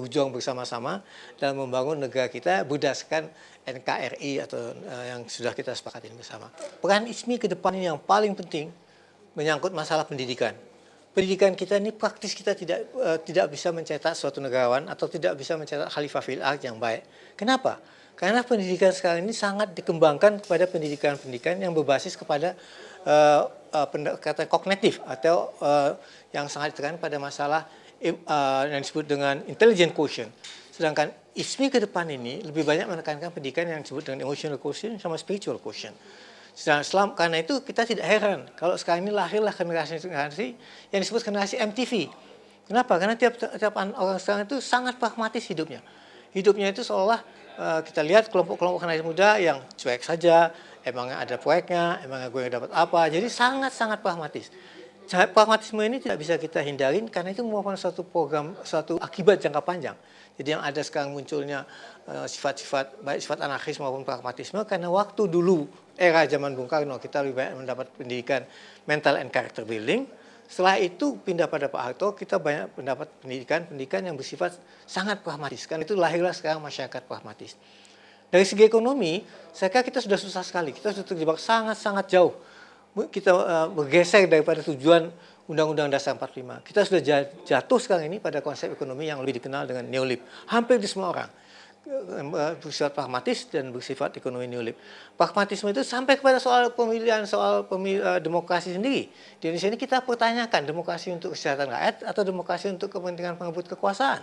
berjuang bersama-sama dalam membangun negara kita berdasarkan NKRI atau yang sudah kita sepakati bersama. Peran ISMI ke depan ini yang paling penting menyangkut masalah pendidikan. Pendidikan kita ini praktis kita tidak bisa mencetak suatu negarawan atau tidak bisa mencetak khalifah fil ard yang baik. Kenapa? Karena pendidikan sekarang ini sangat dikembangkan kepada pendidikan-pendidikan yang berbasis kepada pendekatan kognitif atau yang sangat ditekankan pada masalah yang disebut dengan intelligent quotient. Sedangkan ISMI ke depan ini lebih banyak menekankan pendidikan yang disebut dengan emotional quotient sama spiritual quotient. Karena itu kita tidak heran kalau sekarang ini lahirlah generasi yang disebut generasi MTV. Kenapa? Karena tiap orang sekarang itu sangat pragmatis hidupnya. Hidupnya itu seolah kita lihat kelompok-kelompok generasi muda yang cuek saja, emangnya ada proyeknya, emangnya gue dapat apa. Jadi sangat-sangat pragmatis. Pragmatisme ini tidak bisa kita hindarin karena itu merupakan suatu akibat jangka panjang. Jadi yang ada sekarang munculnya sifat-sifat baik sifat anarkis maupun pragmatisme karena waktu dulu era zaman Bung Karno kita lebih banyak mendapat pendidikan mental and character building. Setelah itu pindah pada Pak Harto kita banyak mendapat pendidikan yang bersifat sangat pragmatis. Karena itu lahirlah sekarang masyarakat pragmatis. Dari segi ekonomi, saya kira kita sudah susah sekali. Kita sudah terjebak sangat-sangat jauh. Kita bergeser daripada tujuan Undang-Undang Dasar 45. Kita sudah jatuh sekarang ini pada konsep ekonomi yang lebih dikenal dengan neolib. Hampir di semua orang bersifat pragmatis dan bersifat ekonomi neolib. Pragmatisme itu sampai kepada soal pemilihan, demokrasi sendiri. Di Indonesia ini kita pertanyakan demokrasi untuk kesejahteraan rakyat atau demokrasi untuk kepentingan pengebut kekuasaan.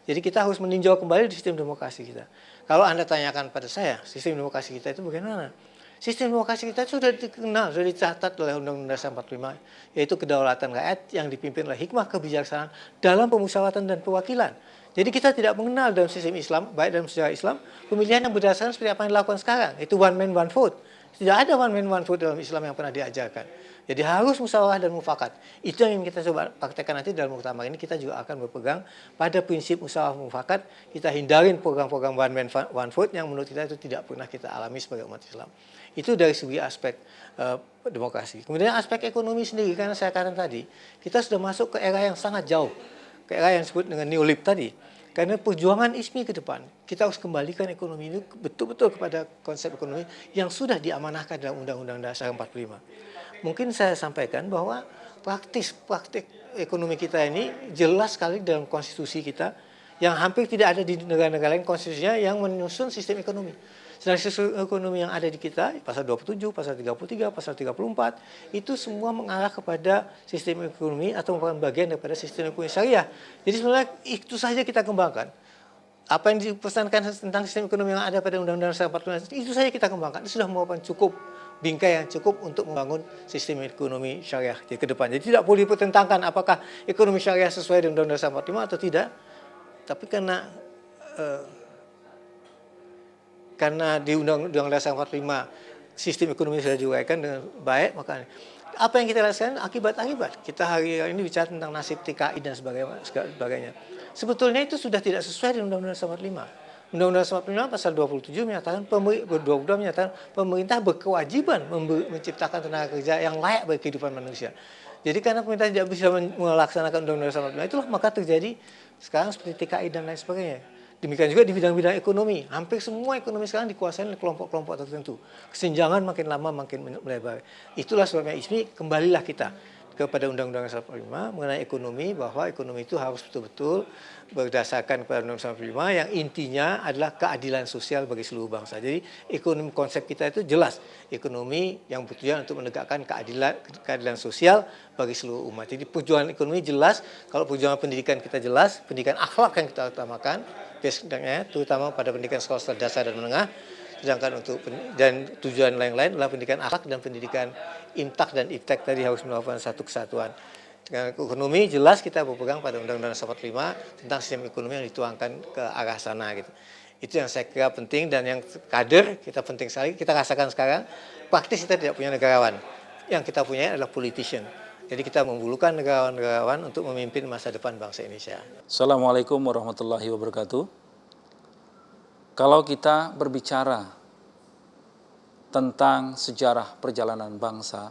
Jadi kita harus meninjau kembali di sistem demokrasi kita. Kalau Anda tanyakan pada saya, sistem demokrasi kita itu bagaimana? Sistem demokrasi kita sudah dikenal, sudah dicatat oleh Undang-Undang Dasar 45, yaitu kedaulatan rakyat yang dipimpin oleh hikmah kebijaksanaan dalam pemusyawaratan dan perwakilan. Jadi kita tidak mengenal dalam sistem Islam, baik dalam sejarah Islam, pemilihan yang berdasarkan seperti apa yang dilakukan sekarang, itu one man one vote. Tidak ada one man one vote dalam Islam yang pernah diajarkan. Jadi harus musyawarah dan mufakat. Itu yang ingin kita coba praktekkan nanti dalam muktamar ini. Kita juga akan berpegang pada prinsip musyawarah mufakat. Kita hindarin program-program one man one vote yang menurut kita itu tidak pernah kita alami sebagai umat Islam. Itu dari segi aspek demokrasi. Kemudian aspek ekonomi sendiri, karena saya katakan tadi, kita sudah masuk ke era yang sangat jauh. Ke era yang disebut dengan neolib tadi. Karena perjuangan ISMI ke depan, kita harus kembalikan ekonomi ini betul-betul kepada konsep ekonomi yang sudah diamanahkan dalam Undang-Undang Dasar 45. Mungkin saya sampaikan bahwa praktik ekonomi kita ini jelas sekali dalam konstitusi kita yang hampir tidak ada di negara-negara lain konstitusinya yang menyusun sistem ekonomi. Sedangkan sistem ekonomi yang ada di kita, pasal 27, pasal 33, pasal 34, itu semua mengarah kepada sistem ekonomi atau merupakan bagian daripada sistem ekonomi syariah. Jadi sebenarnya itu saja kita kembangkan. Apa yang dipesankan tentang sistem ekonomi yang ada pada Undang-Undang Dasar 45, itu saja kita kembangkan. Itu sudah merupakan cukup bingkai yang cukup untuk membangun sistem ekonomi syariah di ke depan. Jadi tidak boleh dipertentangkan apakah ekonomi syariah sesuai dengan Undang-Undang Dasar 45 atau tidak. Tapi karena di Undang-Undang Dasar 45 sistem ekonomi sudah diuraikan dengan baik, maka apa yang kita rasakan akibat-akibat. Kita hari ini bicara tentang nasib TKI dan sebagainya. Sebetulnya itu sudah tidak sesuai dengan Undang-Undang Dasar 45. Undang-Undang Dasar 45 pasal 27 menyatakan pemerintah berkewajiban menciptakan tenaga kerja yang layak bagi kehidupan manusia. Jadi karena pemerintah tidak bisa melaksanakan Undang-Undang Dasar 45, itulah maka terjadi sekarang seperti TKI dan lain sebagainya. Demikian juga di bidang-bidang ekonomi. Hampir semua ekonomi sekarang dikuasai oleh kelompok-kelompok tertentu. Kesenjangan makin lama makin melebar. Itulah sebabnya ISMI, kembalilah kita kepada Undang-Undang Dasar 45 mengenai ekonomi, bahwa ekonomi itu harus betul-betul berdasarkan kepada Undang-Undang Dasar 45 yang intinya adalah keadilan sosial bagi seluruh bangsa. Jadi ekonomi konsep kita itu jelas, ekonomi yang bertujuan untuk menegakkan keadilan sosial bagi seluruh umat. Jadi perjuangan ekonomi jelas, kalau perjuangan pendidikan kita jelas, pendidikan akhlak yang kita utamakan, terutama pada pendidikan sekolah dasar dan menengah. Sedangkan dan tujuan lain-lain adalah pendidikan akhlak dan pendidikan imtak dan iptek tadi harus melakukan satu kesatuan. Dengan ekonomi jelas kita berpegang pada Undang-Undang Dasar 45 tentang sistem ekonomi yang dituangkan ke arah sana gitu. Itu yang saya kira penting, dan yang kader kita penting sekali kita rasakan sekarang. Praktis kita tidak punya negarawan. Yang kita punya adalah politician. Jadi kita membutuhkan negarawan untuk memimpin masa depan bangsa Indonesia. Assalamualaikum warahmatullahi wabarakatuh. Kalau kita berbicara tentang sejarah perjalanan bangsa,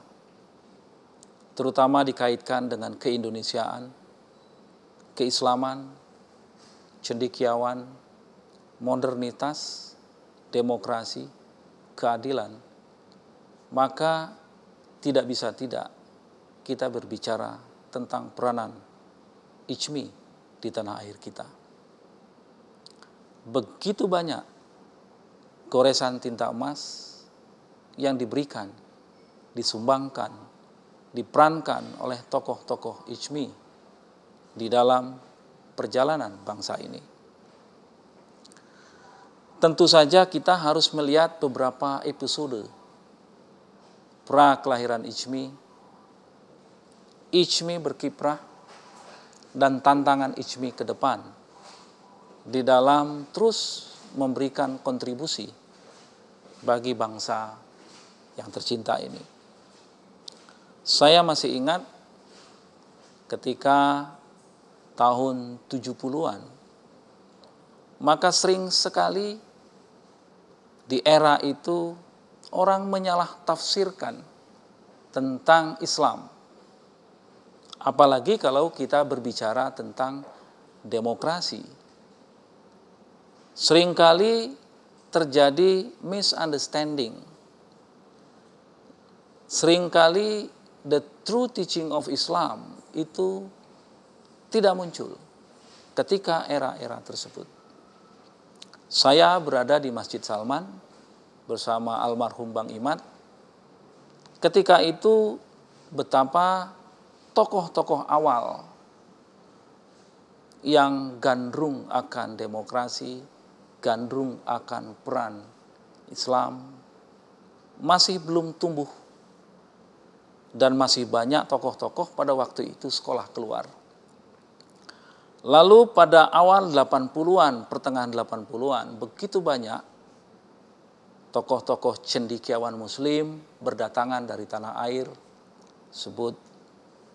terutama dikaitkan dengan keindonesiaan, keislaman, cendekiawan, modernitas, demokrasi, keadilan, maka tidak bisa tidak kita berbicara tentang peranan ICMI di tanah air kita. Begitu banyak goresan tinta emas yang diberikan, disumbangkan, diperankan oleh tokoh-tokoh ICMI di dalam perjalanan bangsa ini. Tentu saja kita harus melihat beberapa episode pra kelahiran ICMI, ICMI berkiprah, dan tantangan ICMI ke depan di dalam terus memberikan kontribusi bagi bangsa yang tercinta ini. Saya masih ingat ketika tahun 70-an, maka sering sekali di era itu orang menyalah tafsirkan tentang Islam. Apalagi kalau kita berbicara tentang demokrasi. Seringkali terjadi misunderstanding. Seringkali the true teaching of Islam itu tidak muncul ketika era-era tersebut. Saya berada di Masjid Salman bersama almarhum Bang Imad. Ketika itu betapa tokoh-tokoh awal yang gandrung akan demokrasi, gandrung akan peran Islam, masih belum tumbuh. Dan masih banyak tokoh-tokoh pada waktu itu sekolah keluar. Lalu pada awal 80-an, pertengahan 80-an, begitu banyak tokoh-tokoh cendekiawan muslim berdatangan dari tanah air, sebut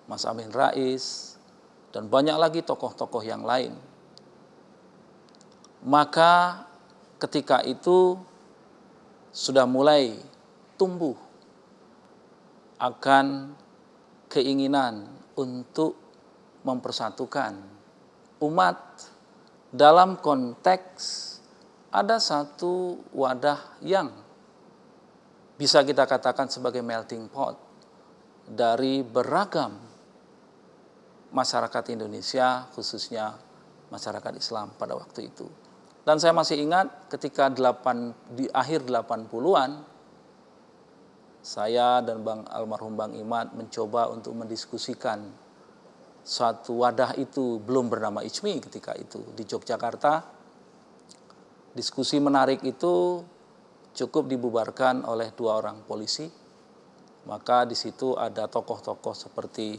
Mas Amin Rais, dan banyak lagi tokoh-tokoh yang lain. Maka ketika itu sudah mulai tumbuh akan keinginan untuk mempersatukan umat dalam konteks ada satu wadah yang bisa kita katakan sebagai melting pot dari beragam masyarakat Indonesia, khususnya masyarakat Islam pada waktu itu. Dan saya masih ingat ketika di akhir 80-an, saya dan almarhum Bang Imad mencoba untuk mendiskusikan suatu wadah itu, belum bernama ICMI ketika itu, di Yogyakarta. Diskusi menarik itu cukup dibubarkan oleh 2 orang polisi. Maka di situ ada tokoh-tokoh seperti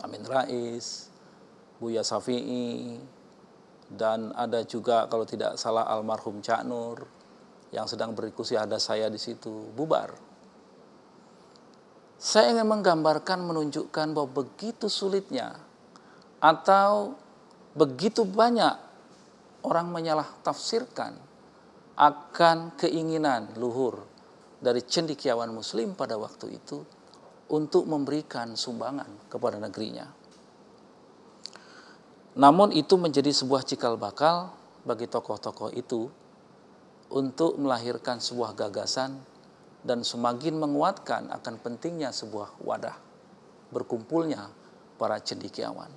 Amin Rais, Buya Syafi'i, dan ada juga kalau tidak salah almarhum Cak Nur yang sedang berdiskusi, ada saya di situ, bubar. Saya ingin menggambarkan, menunjukkan bahwa begitu sulitnya atau begitu banyak orang menyalah tafsirkan akan keinginan luhur dari cendekiawan muslim pada waktu itu untuk memberikan sumbangan kepada negerinya. Namun itu menjadi sebuah cikal bakal bagi tokoh-tokoh itu untuk melahirkan sebuah gagasan dan semakin menguatkan akan pentingnya sebuah wadah berkumpulnya para cendekiawan.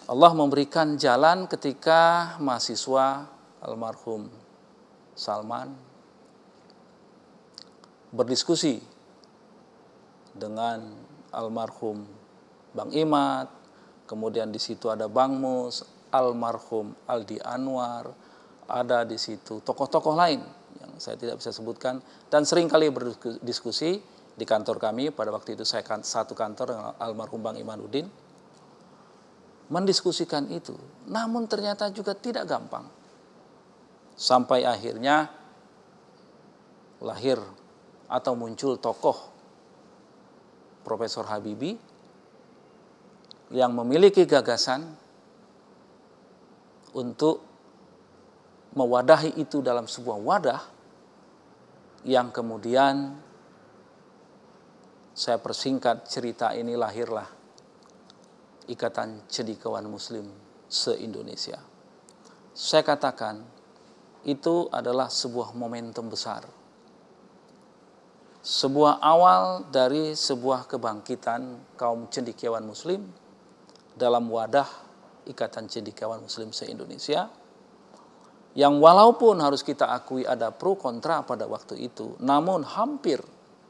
Allah memberikan jalan ketika mahasiswa almarhum Salman berdiskusi dengan almarhum Bang Imad, kemudian di situ ada Bang Mus, almarhum Aldi Anwar, ada di situ tokoh-tokoh lain yang saya tidak bisa sebutkan, dan sering kali berdiskusi di kantor kami. Pada waktu itu saya satu kantor dengan almarhum Bang Imanuddin, mendiskusikan itu. Namun ternyata juga tidak gampang. Sampai akhirnya lahir atau muncul tokoh Profesor Habibie yang memiliki gagasan untuk mewadahi itu dalam sebuah wadah yang kemudian, saya persingkat cerita ini, lahirlah Ikatan Cendekiawan Muslim se-Indonesia. Saya katakan itu adalah sebuah momentum besar. Sebuah awal dari sebuah kebangkitan kaum cendekiawan Muslim dalam wadah Ikatan Cendekiawan Muslim se-Indonesia, yang walaupun harus kita akui ada pro kontra pada waktu itu, namun hampir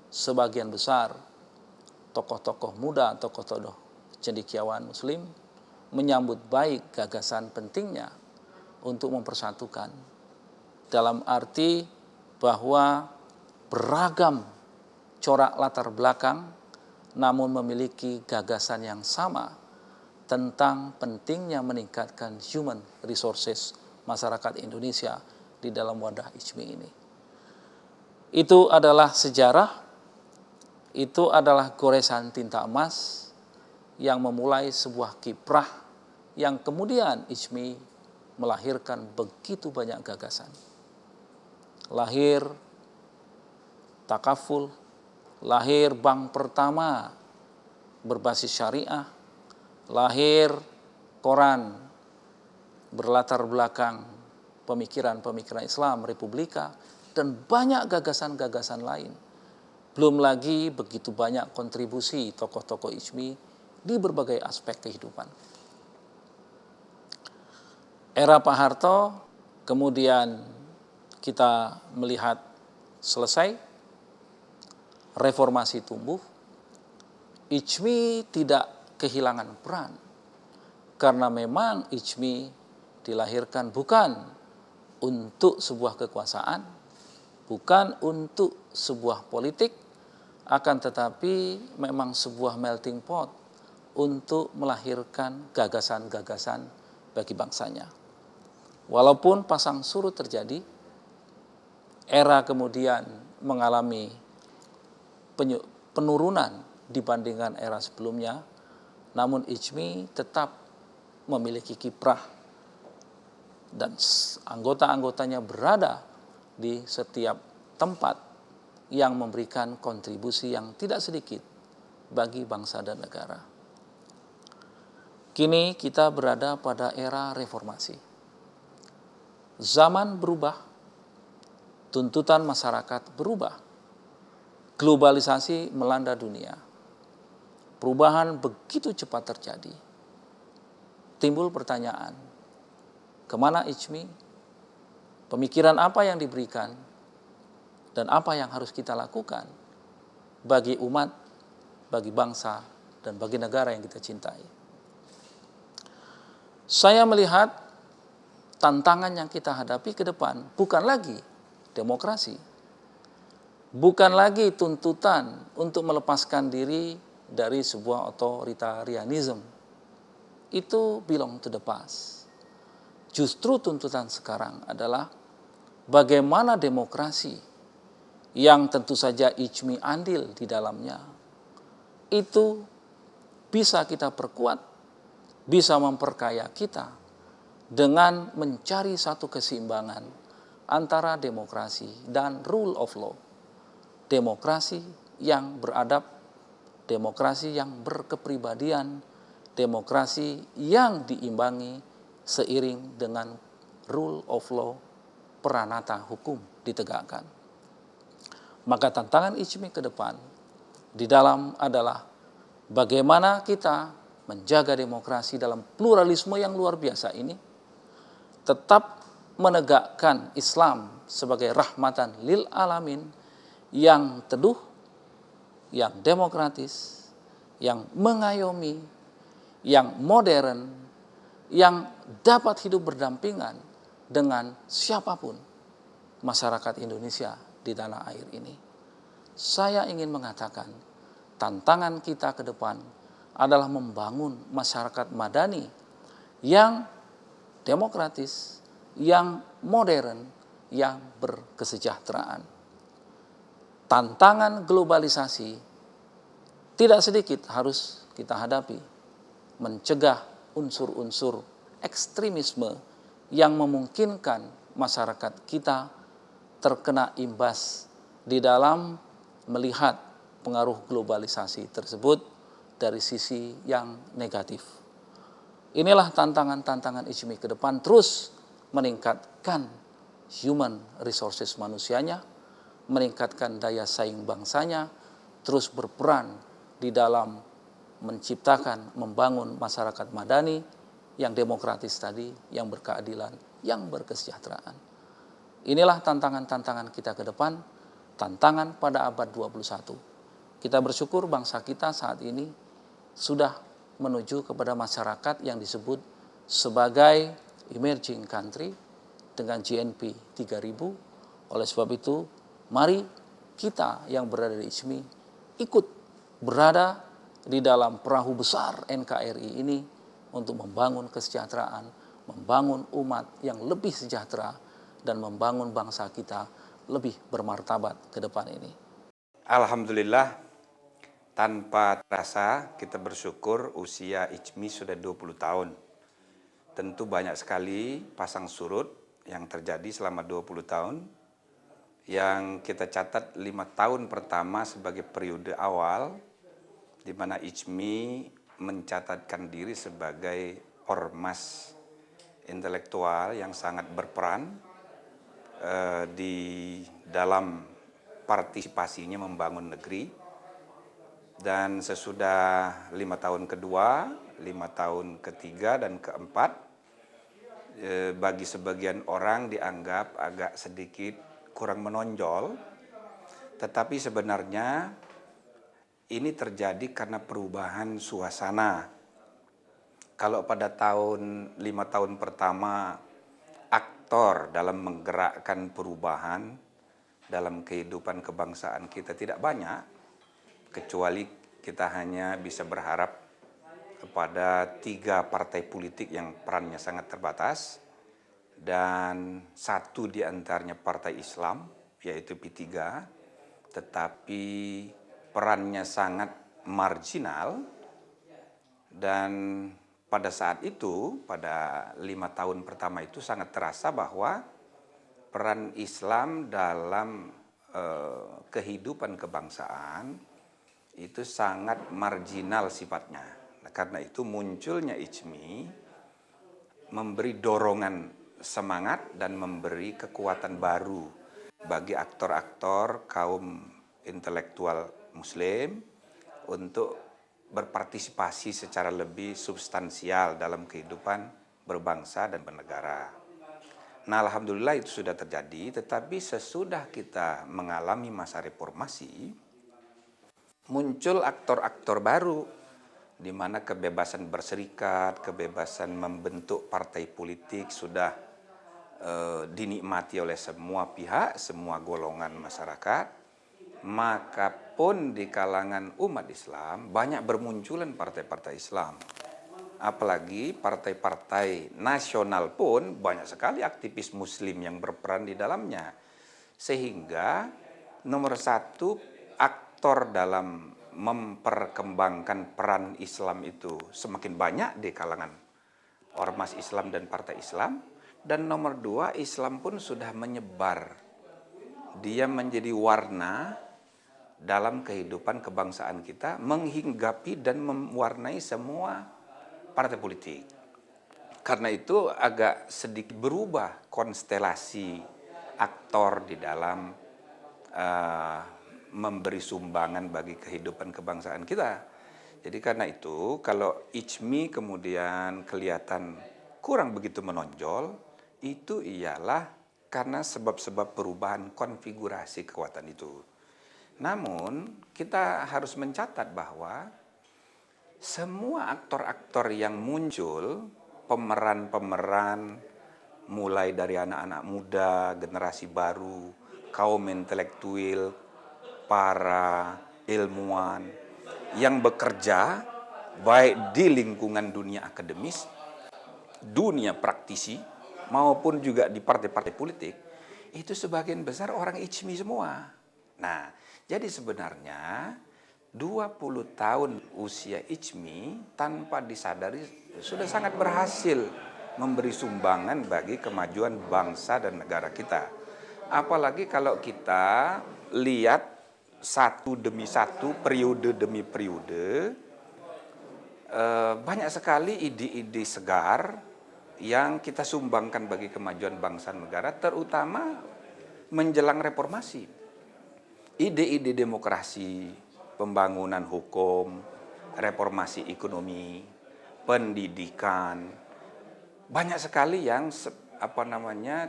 sebagian besar tokoh-tokoh muda, tokoh-tokoh cendekiawan Muslim menyambut baik gagasan pentingnya untuk mempersatukan, dalam arti bahwa beragam corak latar belakang namun memiliki gagasan yang sama tentang pentingnya meningkatkan human resources masyarakat Indonesia di dalam wadah ICMI ini. Itu adalah sejarah, itu adalah goresan tinta emas yang memulai sebuah kiprah yang kemudian ICMI melahirkan begitu banyak gagasan. Lahir takaful, lahir bank pertama berbasis syariah, lahir koran berlatar belakang pemikiran-pemikiran Islam, Republika, dan banyak gagasan-gagasan lain. Belum lagi begitu banyak kontribusi tokoh-tokoh ICMI di berbagai aspek kehidupan. Era Pak Harto kemudian kita melihat selesai, reformasi tumbuh, ICMI tidak kehilangan peran, karena memang ICMI dilahirkan bukan untuk sebuah kekuasaan, bukan untuk sebuah politik, akan tetapi memang sebuah melting pot untuk melahirkan gagasan-gagasan bagi bangsanya. Walaupun pasang surut terjadi, era kemudian mengalami penurunan dibandingkan era sebelumnya, namun ICMI tetap memiliki kiprah dan anggota-anggotanya berada di setiap tempat yang memberikan kontribusi yang tidak sedikit bagi bangsa dan negara. Kini kita berada pada era reformasi. Zaman berubah, tuntutan masyarakat berubah, globalisasi melanda dunia. Perubahan begitu cepat terjadi. Timbul pertanyaan, kemana ICMI? Pemikiran apa yang diberikan? Dan apa yang harus kita lakukan bagi umat, bagi bangsa, dan bagi negara yang kita cintai? Saya melihat tantangan yang kita hadapi ke depan bukan lagi demokrasi, bukan lagi tuntutan untuk melepaskan diri dari sebuah otoritarianisme. Itu belong to the past. Justru tuntutan sekarang adalah bagaimana demokrasi yang tentu saja ICMI andil di dalamnya itu bisa kita perkuat, bisa memperkaya kita dengan mencari satu keseimbangan antara demokrasi dan rule of law. Demokrasi yang beradab, demokrasi yang berkepribadian, demokrasi yang diimbangi seiring dengan rule of law, peranata hukum ditegakkan. Maka tantangan ICMI ke depan di dalam adalah bagaimana kita menjaga demokrasi dalam pluralisme yang luar biasa ini, tetap menegakkan Islam sebagai rahmatan lil alamin yang teduh, yang demokratis, yang mengayomi, yang modern, yang dapat hidup berdampingan dengan siapapun masyarakat Indonesia di tanah air ini. Saya ingin mengatakan tantangan kita ke depan adalah membangun masyarakat madani yang demokratis, yang modern, yang berkesejahteraan. Tantangan globalisasi tidak sedikit harus kita hadapi, mencegah unsur-unsur ekstremisme yang memungkinkan masyarakat kita terkena imbas di dalam melihat pengaruh globalisasi tersebut dari sisi yang negatif. Inilah tantangan-tantangan ICMI ke depan, terus meningkatkan human resources manusianya, meningkatkan daya saing bangsanya, terus berperan di dalam menciptakan, membangun masyarakat madani yang demokratis tadi, yang berkeadilan, yang berkesejahteraan. Inilah tantangan-tantangan kita ke depan, tantangan pada abad 21. Kita bersyukur bangsa kita saat ini sudah menuju kepada masyarakat yang disebut sebagai emerging country dengan GNP 3.000. Oleh sebab itu, mari kita yang berada di ICMI ikut berada di dalam perahu besar NKRI ini untuk membangun kesejahteraan, membangun umat yang lebih sejahtera, dan membangun bangsa kita lebih bermartabat ke depan ini. Alhamdulillah, tanpa terasa kita bersyukur usia ICMI sudah 20 tahun. Tentu banyak sekali pasang surut yang terjadi selama 20 tahun. Yang kita catat 5 tahun pertama sebagai periode awal, di mana ICMI mencatatkan diri sebagai ormas intelektual yang sangat berperan di dalam partisipasinya membangun negeri. Dan sesudah 5 tahun kedua, 5 tahun ketiga dan keempat, bagi sebagian orang dianggap agak sedikit kurang menonjol, tetapi sebenarnya ini terjadi karena perubahan suasana. Kalau pada 5 tahun pertama aktor dalam menggerakkan perubahan dalam kehidupan kebangsaan kita tidak banyak, kecuali kita hanya bisa berharap kepada 3 partai politik yang perannya sangat terbatas, dan 1 di antaranya partai Islam, yaitu P3, tetapi perannya sangat marginal. Dan pada saat itu, pada 5 tahun pertama itu sangat terasa bahwa peran Islam dalam kehidupan kebangsaan itu sangat marginal sifatnya. Nah, karena itu munculnya ICMI memberi dorongan semangat dan memberi kekuatan baru bagi aktor-aktor kaum intelektual Muslim untuk berpartisipasi secara lebih substansial dalam kehidupan berbangsa dan bernegara. Nah, alhamdulillah itu sudah terjadi, tetapi sesudah kita mengalami masa reformasi, muncul aktor-aktor baru di mana kebebasan berserikat, kebebasan membentuk partai politik sudah dinikmati oleh semua pihak, semua golongan masyarakat. Maka pun di kalangan umat Islam banyak bermunculan partai-partai Islam. Apalagi partai-partai nasional pun banyak sekali aktivis Muslim yang berperan di dalamnya. Sehingga nomor 1 aktor dalam memperkembangkan peran Islam itu semakin banyak di kalangan ormas Islam dan partai Islam. Dan nomor 2, Islam pun sudah menyebar. Dia menjadi warna dalam kehidupan kebangsaan kita, menghinggapi dan mewarnai semua partai politik. Karena itu agak sedikit berubah konstelasi aktor di dalam memberi sumbangan bagi kehidupan kebangsaan kita. Jadi karena itu kalau ICMI kemudian kelihatan kurang begitu menonjol, itu ialah karena sebab-sebab perubahan konfigurasi kekuatan itu. Namun kita harus mencatat bahwa semua aktor-aktor yang muncul, pemeran-pemeran mulai dari anak-anak muda, generasi baru, kaum intelektual, para ilmuwan yang bekerja baik di lingkungan dunia akademis, dunia praktisi, maupun juga di partai-partai politik, itu sebagian besar orang ICMI semua. Nah, jadi sebenarnya 20 tahun usia ICMI tanpa disadari sudah sangat berhasil memberi sumbangan bagi kemajuan bangsa dan negara kita. Apalagi kalau kita lihat satu demi satu, periode demi periode, banyak sekali ide-ide segar yang kita sumbangkan bagi kemajuan bangsa dan negara, terutama menjelang reformasi. Ide-ide demokrasi, pembangunan hukum, reformasi ekonomi, pendidikan, banyak sekali yang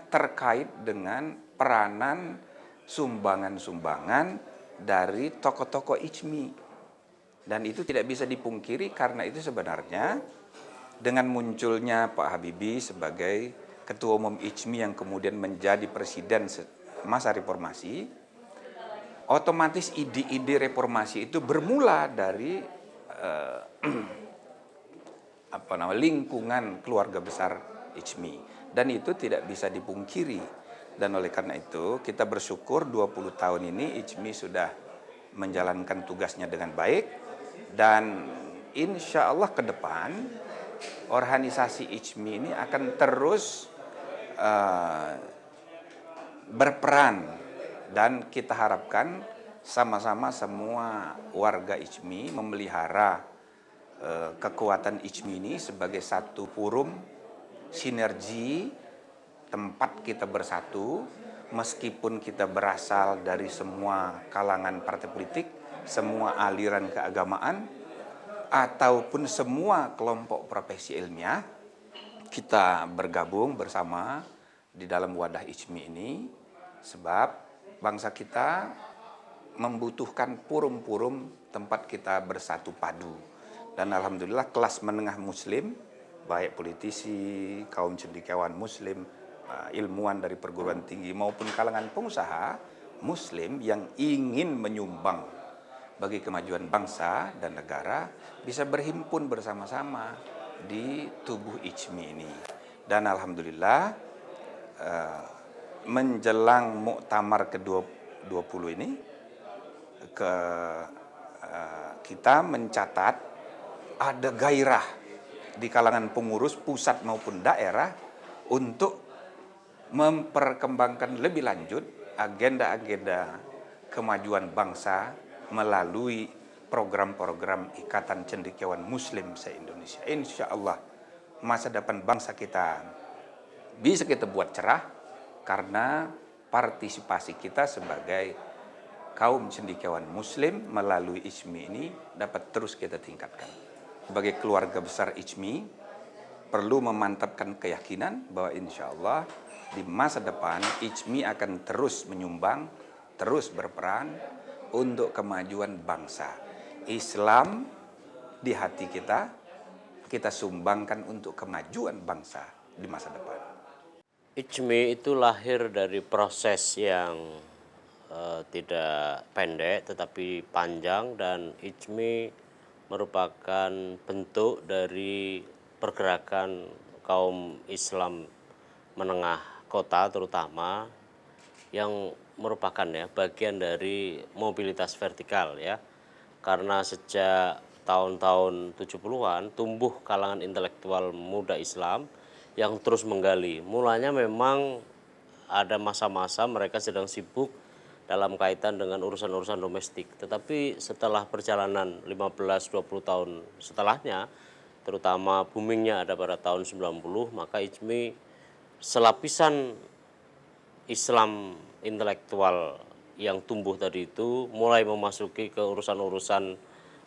terkait dengan peranan sumbangan-sumbangan dari tokoh-tokoh ICMI. Dan itu tidak bisa dipungkiri karena itu sebenarnya dengan munculnya Pak Habibie sebagai Ketua Umum ICMI yang kemudian menjadi Presiden masa reformasi, otomatis ide-ide reformasi itu bermula dari lingkungan keluarga besar ICMI. Dan itu tidak bisa dipungkiri. Dan oleh karena itu kita bersyukur 20 tahun ini ICMI sudah menjalankan tugasnya dengan baik. Dan insya Allah ke depan organisasi ICMI ini akan terus berperan, dan kita harapkan sama-sama semua warga ICMI memelihara kekuatan ICMI ini sebagai satu forum sinergi, tempat kita bersatu meskipun kita berasal dari semua kalangan partai politik, semua aliran keagamaan, ataupun semua kelompok profesi ilmiah, kita bergabung bersama di dalam wadah ICMI ini, sebab bangsa kita membutuhkan forum-forum tempat kita bersatu padu. Dan alhamdulillah kelas menengah muslim, baik politisi, kaum cendekiawan muslim, ilmuwan dari perguruan tinggi maupun kalangan pengusaha muslim yang ingin menyumbang bagi kemajuan bangsa dan negara bisa berhimpun bersama-sama di tubuh ICMI ini. Dan alhamdulillah menjelang muktamar ke-20 ini kita mencatat ada gairah di kalangan pengurus pusat maupun daerah untuk memperkembangkan lebih lanjut agenda-agenda kemajuan bangsa melalui program-program Ikatan Cendekiawan Muslim se-Indonesia. Insya Allah masa depan bangsa kita bisa kita buat cerah karena partisipasi kita sebagai kaum cendekiawan Muslim melalui ICMI ini dapat terus kita tingkatkan. Sebagai keluarga besar ICMI perlu memantapkan keyakinan bahwa insya Allah di masa depan ICMI akan terus menyumbang, terus berperan untuk kemajuan bangsa. Islam di hati kita, kita sumbangkan untuk kemajuan bangsa di masa depan. ICMI itu lahir dari proses yang tidak pendek tetapi panjang, dan ICMI merupakan bentuk dari pergerakan kaum Islam menengah kota terutama yang merupakan bagian dari mobilitas vertikal karena sejak tahun-tahun 70-an tumbuh kalangan intelektual muda Islam yang terus menggali. Mulanya memang ada masa-masa mereka sedang sibuk dalam kaitan dengan urusan-urusan domestik, tetapi setelah perjalanan 15-20 tahun setelahnya, terutama boomingnya ada pada tahun 90, maka ICMI selapisan Islam intelektual yang tumbuh tadi itu mulai memasuki ke urusan-urusan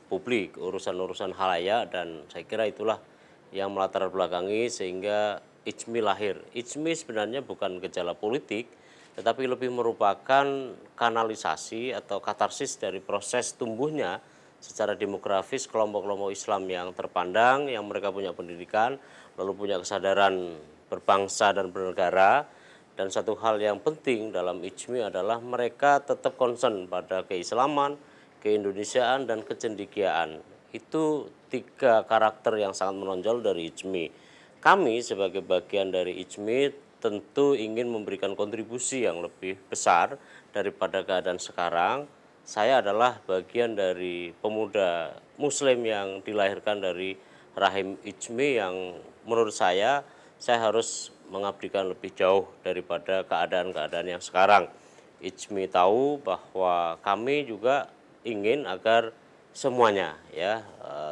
publik, urusan-urusan halayak, dan saya kira itulah yang melatar belakangi sehingga ICMI lahir. ICMI sebenarnya bukan gejala politik, tetapi lebih merupakan kanalisasi atau katarsis dari proses tumbuhnya secara demografis kelompok-kelompok Islam yang terpandang, yang mereka punya pendidikan, lalu punya kesadaran berbangsa dan bernegara. Dan satu hal yang penting dalam ICMI adalah mereka tetap concern pada keislaman, keindonesiaan, dan kecendekiaan. Itu tiga karakter yang sangat menonjol dari ICMI. Kami sebagai bagian dari ICMI tentu ingin memberikan kontribusi yang lebih besar daripada keadaan sekarang. Saya adalah bagian dari pemuda muslim yang dilahirkan dari rahim ICMI yang menurut saya harus mengabdikan lebih jauh daripada keadaan-keadaan yang sekarang. ICMI tahu bahwa kami juga ingin agar semuanya ya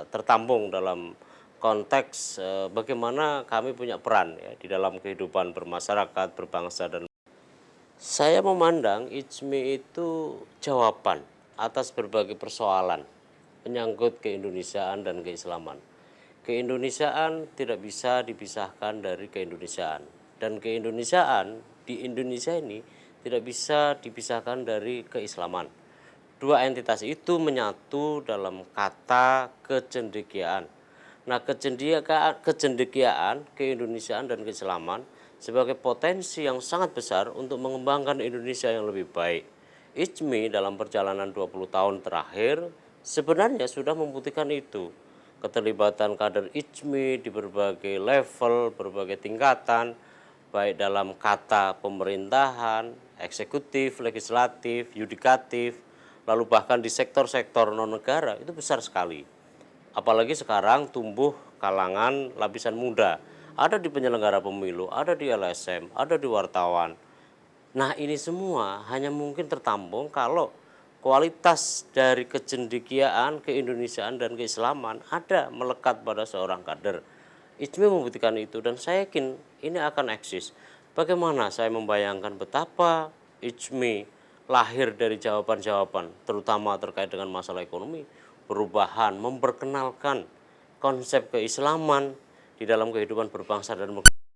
tertampung dalam konteks bagaimana kami punya peran ya di dalam kehidupan bermasyarakat, berbangsa dan saya memandang IJMI itu jawaban atas berbagai persoalan menyangkut keindonesiaan dan keislaman. Keindonesiaan tidak bisa dipisahkan dari keindonesiaan dan keindonesiaan di Indonesia ini tidak bisa dipisahkan dari keislaman. Dua entitas itu menyatu dalam kata kecendekiaan. Nah, kecendekiaan, keindonesiaan dan keislaman sebagai potensi yang sangat besar untuk mengembangkan Indonesia yang lebih baik. IJMI dalam perjalanan 20 tahun terakhir sebenarnya sudah membuktikan itu. Keterlibatan kader IJMI di berbagai level, berbagai tingkatan, baik dalam kata pemerintahan, eksekutif, legislatif, yudikatif, lalu bahkan di sektor-sektor non-negara itu besar sekali. Apalagi sekarang tumbuh kalangan lapisan muda, ada di penyelenggara pemilu, ada di LSM, ada di wartawan. Nah ini semua hanya mungkin tertampung kalau kualitas dari kecendekiaan, keindonesiaan dan keislaman ada melekat pada seorang kader. IJMI membuktikan itu dan saya yakin ini akan eksis. Bagaimana saya membayangkan betapa IJMI lahir dari jawaban-jawaban terutama terkait dengan masalah ekonomi, perubahan, memperkenalkan konsep keislaman di dalam kehidupan berbangsa dan